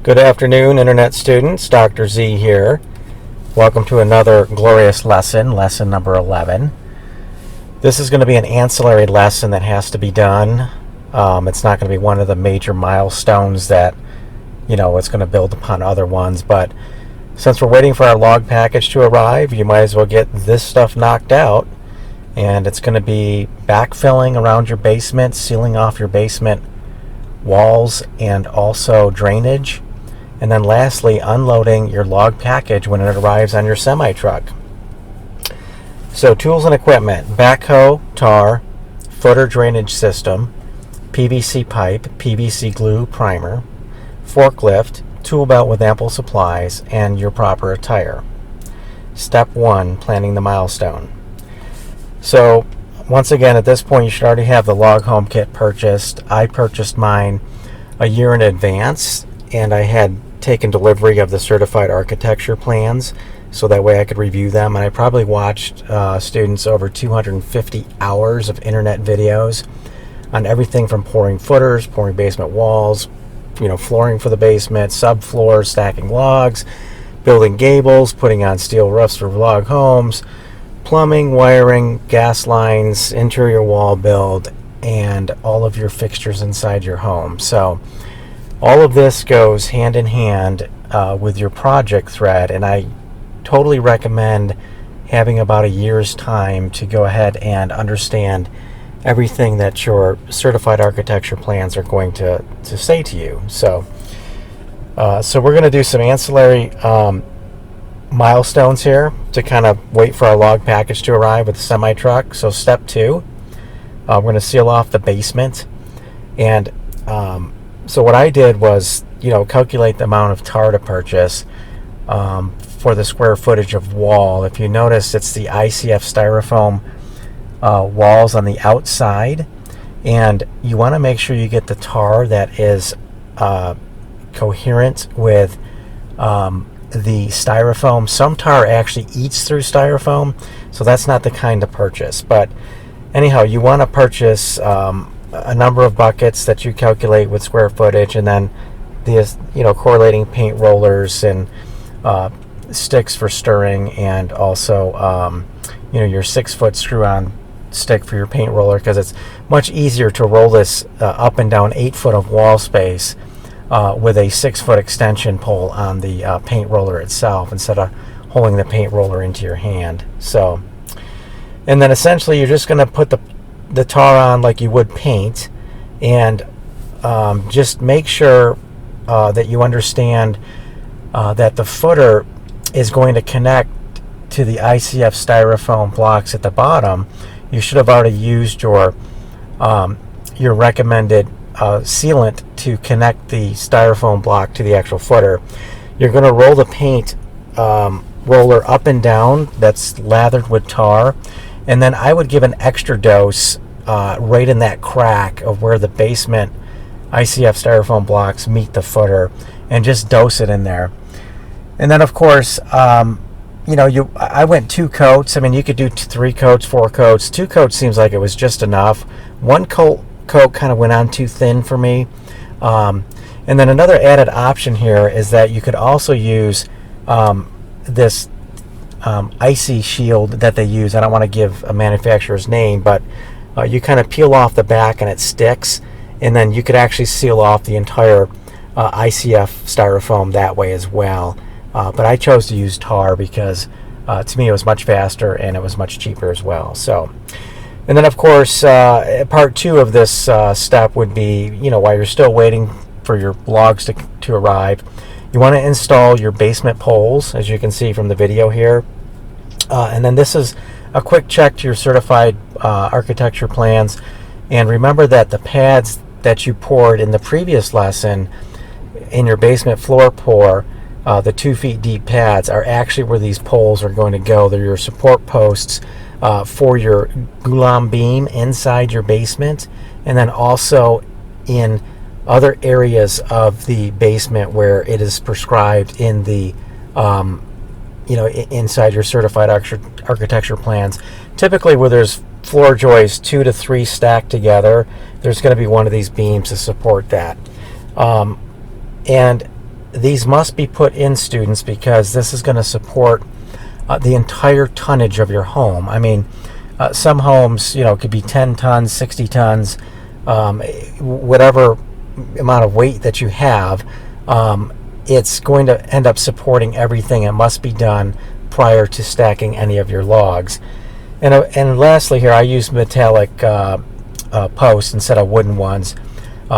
Good afternoon, Internet students. Dr. Z here. Welcome to another glorious lesson, lesson number 11. This is going to be an ancillary lesson that has to be done. It's not going to be one of the major milestones that, it's going to build upon other ones. But since we're waiting for our log package to arrive, you might as well get this stuff knocked out. And it's going to be backfilling around your basement, sealing off your basement walls, and also drainage. And then lastly, unloading your log package when it arrives on your semi-truck. So tools and equipment: backhoe, tar, footer drainage system, PVC pipe, PVC glue primer, forklift, tool belt with ample supplies, and your proper attire. Step 1, planning the milestone. So once again, at this point, you should already have the log home kit purchased. I purchased mine a year in advance, and I had taken delivery of the certified architecture plans so that way I could review them. And I probably watched students over 250 hours of internet videos on everything from pouring footers, pouring basement walls, flooring for the basement, subfloors, stacking logs, building gables, putting on steel roofs for log homes, plumbing, wiring, gas lines, interior wall build, and all of your fixtures inside your home. So all of this goes hand in hand with your project thread, and I totally recommend having about a year's time to go ahead and understand everything that your certified architecture plans are going to say to you. So we're going to do some ancillary milestones here to kind of wait for our log package to arrive with the semi-truck. So step 2, we're going to seal off the basement. And so what I did was, calculate the amount of tar to purchase for the square footage of wall. If you notice, it's the ICF styrofoam walls on the outside, and you want to make sure you get the tar that is coherent with the styrofoam. Some tar actually eats through styrofoam, so that's not the kind to purchase. But anyhow, you want to purchase a number of buckets that you calculate with square footage, and then these correlating paint rollers and sticks for stirring, and also your 6-foot screw-on stick for your paint roller, because it's much easier to roll this up and down 8 foot of wall space with a 6-foot extension pole on the paint roller itself, instead of holding the paint roller into your hand. So, and then essentially you're just going to put the tar on like you would paint, and just make sure that you understand that the footer is going to connect to the ICF styrofoam blocks at the bottom. You should have already used your recommended sealant to connect the styrofoam block to the actual footer. You're going to roll the paint roller up and down that's lathered with tar, and then I would give an extra dose right in that crack of where the basement ICF styrofoam blocks meet the footer, and just dose it in there. And then of course, I went 2 coats. I mean, you could do 3 coats, 4 coats. 2 coats seems like it was just enough. 1 coat kind of went on too thin for me. And then another added option here is that you could also use this icy shield that they use. I don't want to give a manufacturer's name, but you kind of peel off the back and it sticks, and then you could actually seal off the entire ICF styrofoam that way as well. But I chose to use tar because to me it was much faster and it was much cheaper as well. So, and then of course part 2 of this step would be, while you're still waiting for your logs to arrive, you want to install your basement poles, as you can see from the video here. And then this is a quick check to your certified architecture plans. And remember that the pads that you poured in the previous lesson in your basement floor pour, the 2 feet deep pads, are actually where these poles are going to go. They're your support posts for your glulam beam inside your basement, and then also in other areas of the basement where it is prescribed in the inside your certified architecture plans. Typically where there's floor joists 2 to 3 stacked together, there's going to be one of these beams to support that. And these must be put in, students, because this is going to support the entire tonnage of your home. I mean, some homes, could be 10 tons, 60 tons, whatever amount of weight that you have. It's going to end up supporting everything. It must be done prior to stacking any of your logs. And lastly here, I use metallic posts instead of wooden ones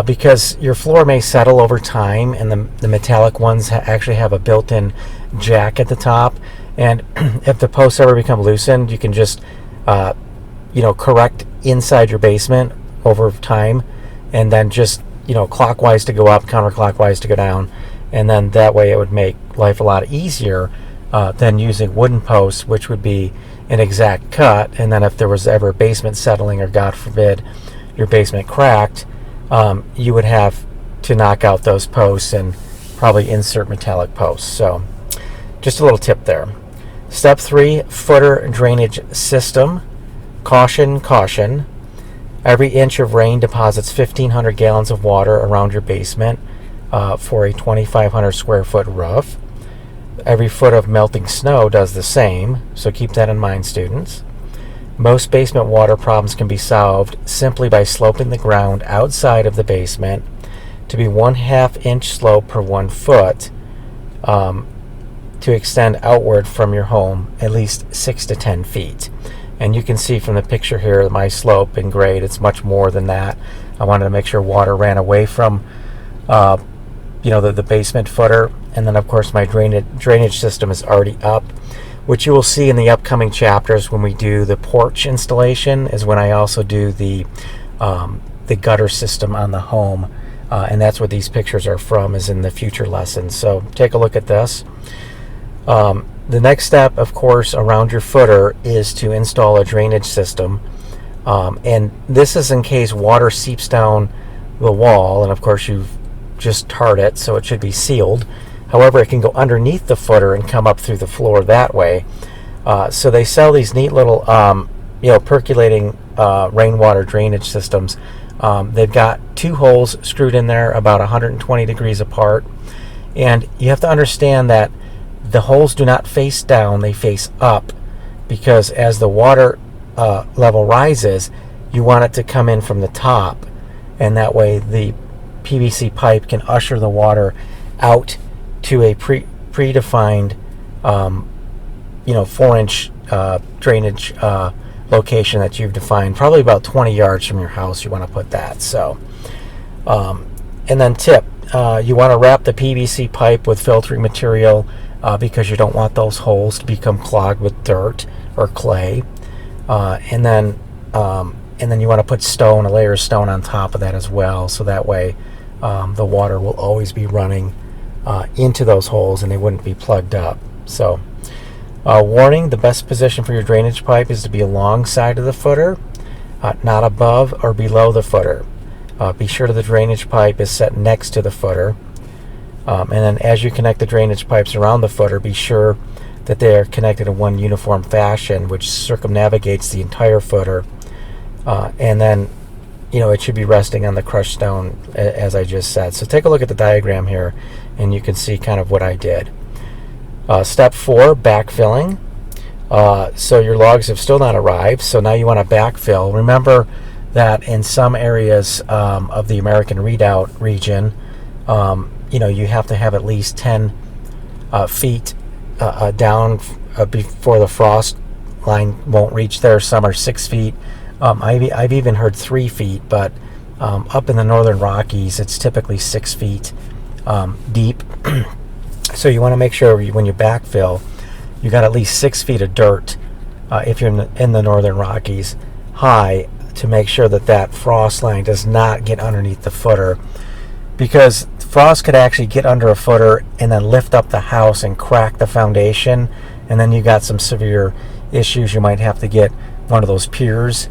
because your floor may settle over time, and the metallic ones actually have a built-in jack at the top. And if the posts ever become loosened, you can just correct inside your basement over time, and then just clockwise to go up, counterclockwise to go down, and then that way it would make life a lot easier than using wooden posts, which would be an exact cut. And then if there was ever basement settling, or God forbid your basement cracked, you would have to knock out those posts and probably insert metallic posts. So just a little tip there. Step 3, footer drainage system. Caution, caution. Every inch of rain deposits 1,500 gallons of water around your basement for a 2,500 square foot roof. Every foot of melting snow does the same, so keep that in mind, students. Most basement water problems can be solved simply by sloping the ground outside of the basement to be 1/2 inch slope per 1 foot to extend outward from your home at least 6 to 10 feet. And you can see from the picture here, my slope in grade, it's much more than that. I wanted to make sure water ran away from the basement footer. And then of course my drainage system is already up, which you will see in the upcoming chapters when we do the porch installation, is when I also do the gutter system on the home. And that's what these pictures are from, is in the future lessons. So take a look at this. The next step, of course, around your footer is to install a drainage system. And this is in case water seeps down the wall, and of course you've just tarred it, so it should be sealed. However, it can go underneath the footer and come up through the floor that way. So they sell these neat little percolating rainwater drainage systems. They've got 2 holes screwed in there about 120 degrees apart, and you have to understand that the holes do not face down, they face up, because as the water level rises, you want it to come in from the top, and that way the PVC pipe can usher the water out to a predefined 4-inch drainage location that you've defined, probably about 20 yards from your house. You want to put that. So and then tip, you want to wrap the PVC pipe with filtering material because you don't want those holes to become clogged with dirt or clay. And then you want to put a layer of stone on top of that as well, so that way the water will always be running into those holes and they wouldn't be plugged up. So warning, the best position for your drainage pipe is to be alongside of the footer, not above or below the footer. Be sure the drainage pipe is set next to the footer. And then as you connect the drainage pipes around the footer, be sure that they are connected in one uniform fashion, which circumnavigates the entire footer. And then, it should be resting on the crushed stone, as I just said. So take a look at the diagram here, and you can see kind of what I did. Step 4, backfilling. So your logs have still not arrived, so now you want to backfill. Remember that in some areas of the American Redoubt region, you have to have at least 10 feet down before the frost line won't reach there. Some are 6 feet. I've even heard 3 feet, but up in the northern Rockies, it's typically 6 feet deep. So you want to make sure when you backfill, you got at least 6 feet of dirt if you're in the northern Rockies high, to make sure that frost line does not get underneath the footer, because frost could actually get under a footer and then lift up the house and crack the foundation, and then you got some severe issues. You might have to get one of those piers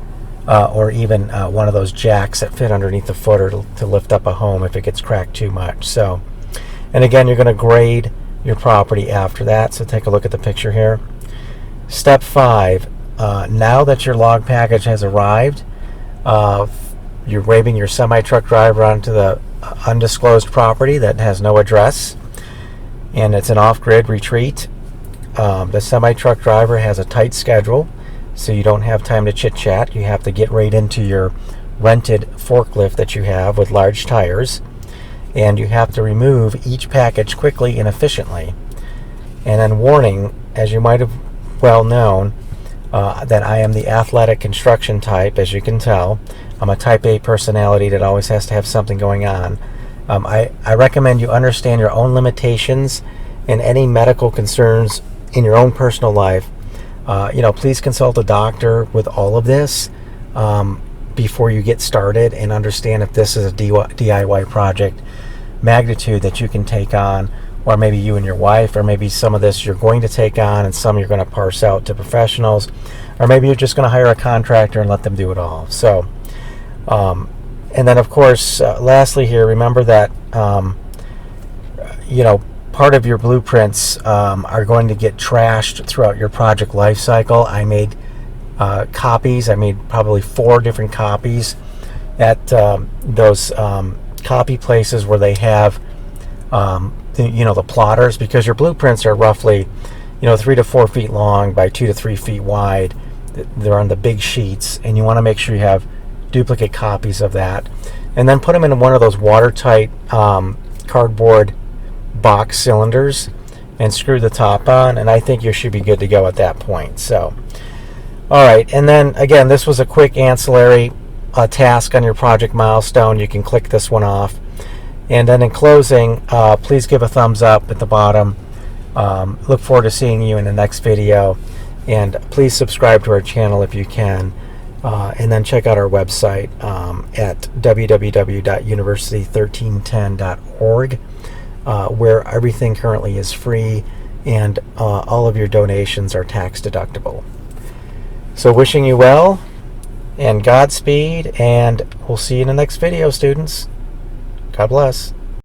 or even one of those jacks that fit underneath the footer to lift up a home if it gets cracked too much. So, and again, you're going to grade your property after that. So take a look at the picture here. Step 5, now that your log package has arrived, you're waving your semi-truck driver onto the undisclosed property that has no address. and it's an off-grid retreat. The semi-truck driver has a tight schedule, so you don't have time to chit-chat. You have to get right into your rented forklift that you have with large tires, and you have to remove each package quickly and efficiently. And then warning, as you might have well known, that I am the athletic construction type, as you can tell. I'm a type A personality that always has to have something going on. I recommend you understand your own limitations and any medical concerns in your own personal life. Please consult a doctor with all of this before you get started, and understand if this is a DIY project magnitude that you can take on, or maybe you and your wife, or maybe some of this you're going to take on and some you're going to parse out to professionals, or maybe you're just going to hire a contractor and let them do it all. So, and then of course, lastly here, remember that, part of your blueprints are going to get trashed throughout your project life cycle. I made copies. I made probably 4 different copies at those copy places where they have the plotters, because your blueprints are roughly 3 to 4 feet long by 2 to 3 feet wide. They're on the big sheets, and you want to make sure you have duplicate copies of that, and then put them in one of those watertight cardboard box cylinders and screw the top on, and I think you should be good to go at that point. So, all right, and then again, this was a quick ancillary task on your project milestone. You can click this one off, and then in closing, please give a thumbs up at the bottom. Look forward to seeing you in the next video, and please subscribe to our channel if you can, and then check out our website at www.university1310.org, where everything currently is free, and all of your donations are tax deductible. So wishing you well, and Godspeed, and we'll see you in the next video, students. God bless.